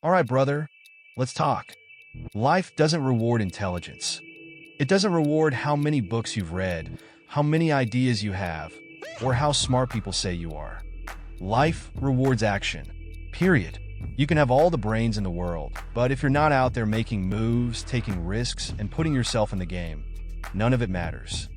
All right, brother, let's talk. Life doesn't reward intelligence. It doesn't reward how many books you've read, how many ideas you have, or how smart people say you are. Life rewards action. Period. You can have all the brains in the world, but if you're not out there making moves, taking risks, and putting yourself in the game, none of it matters.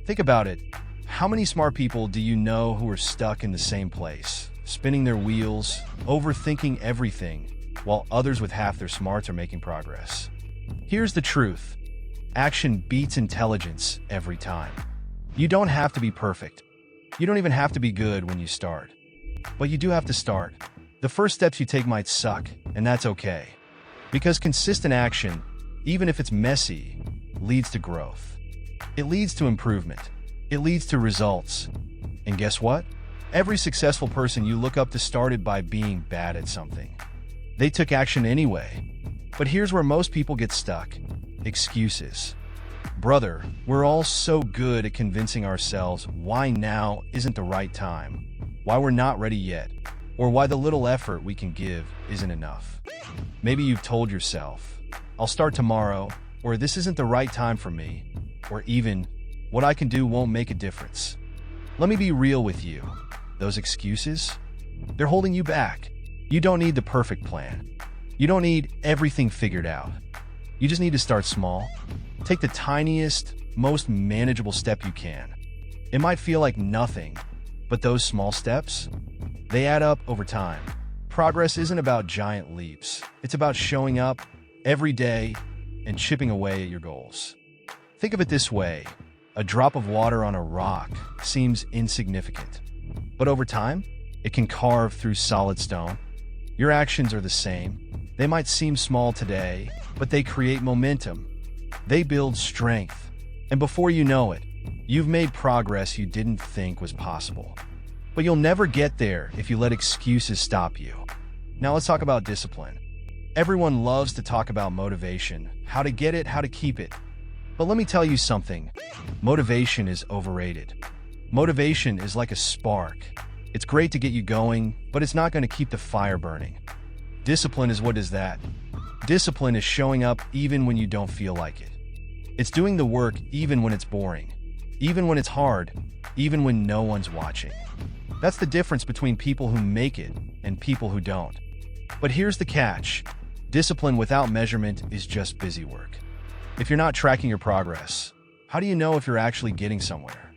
Think about it. How many smart people do you know who are stuck in the same place, spinning their wheels, overthinking everything, while others with half their smarts are making progress? Here's the truth. Action beats intelligence every time. You don't have to be perfect. You don't even have to be good when you start. But you do have to start. The first steps you take might suck, and that's okay. Because consistent action, even if it's messy, leads to growth. It leads to improvement. It leads to results. And guess what? Every successful person you look up to started by being bad at something. They took action anyway. But here's where most people get stuck. Excuses. Brother, we're all so good at convincing ourselves why now isn't the right time, why we're not ready yet, or why the little effort we can give isn't enough. Maybe you've told yourself, I'll start tomorrow, or this isn't the right time for me, or even, what I can do won't make a difference. Let me be real with you. Those excuses, they're holding you back. You don't need the perfect plan. You don't need everything figured out. You just need to start small. Take the tiniest, most manageable step you can. It might feel like nothing, but those small steps, they add up over time. Progress isn't about giant leaps. It's about showing up every day and chipping away at your goals. Think of it this way. A drop of water on a rock seems insignificant, but over time, it can carve through solid stone. Your actions are the same. They might seem small today, but they create momentum. They build strength. And before you know it, you've made progress you didn't think was possible. But you'll never get there if you let excuses stop you. Now let's talk about discipline. Everyone loves to talk about motivation, how to get it, how to keep it. But let me tell you something. Motivation is overrated. Motivation is like a spark. It's great to get you going, but it's not going to keep the fire burning. Discipline is what is that? Discipline is showing up even when you don't feel like it. It's doing the work even when it's boring, even when it's hard, even when no one's watching. That's the difference between people who make it and people who don't. But here's the catch. Discipline without measurement is just busy work. If you're not tracking your progress, how do you know if you're actually getting somewhere?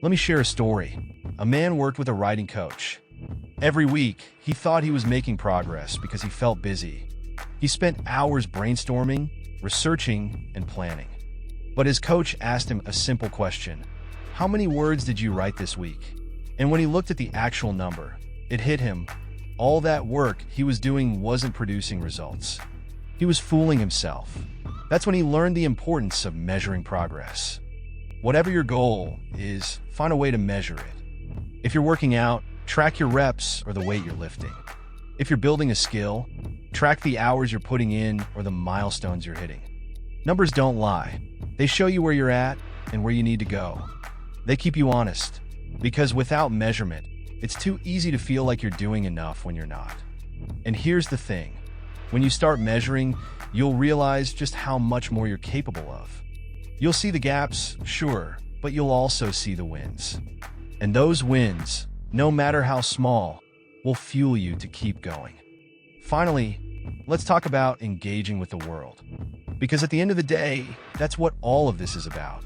Let me share a story. A man worked with a writing coach. Every week, he thought he was making progress because he felt busy. He spent hours brainstorming, researching, and planning. But his coach asked him a simple question. How many words did you write this week? And when he looked at the actual number, it hit him. All that work he was doing wasn't producing results. He was fooling himself. That's when he learned the importance of measuring progress. Whatever your goal is, find a way to measure it. If you're working out, track your reps or the weight you're lifting. If you're building a skill, track the hours you're putting in or the milestones you're hitting. Numbers don't lie. They show you where you're at and where you need to go. They keep you honest. Because without measurement, it's too easy to feel like you're doing enough when you're not. And here's the thing. When you start measuring, you'll realize just how much more you're capable of. You'll see the gaps, sure, but you'll also see the wins. And those wins, no matter how small, will fuel you to keep going. Finally, let's talk about engaging with the world. Because at the end of the day, that's what all of this is about.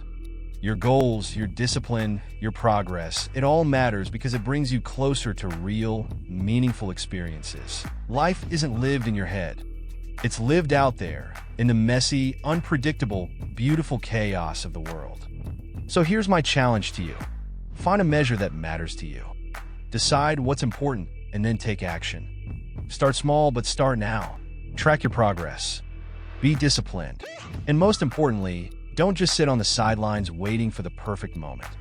Your goals, your discipline, your progress, it all matters because it brings you closer to real, meaningful experiences. Life isn't lived in your head. It's lived out there, in the messy, unpredictable, beautiful chaos of the world. So here's my challenge to you. Find a measure that matters to you. Decide what's important and then take action. Start small, but start now. Track your progress. Be disciplined. And most importantly, don't just sit on the sidelines waiting for the perfect moment.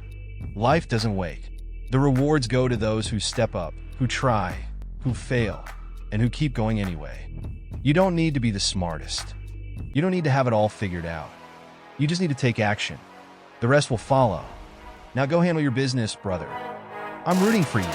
Life doesn't wait. The rewards go to those who step up, who try, who fail, and who keep going anyway. You don't need to be the smartest. You don't need to have it all figured out. You just need to take action. The rest will follow. Now go handle your business, brother. I'm rooting for you.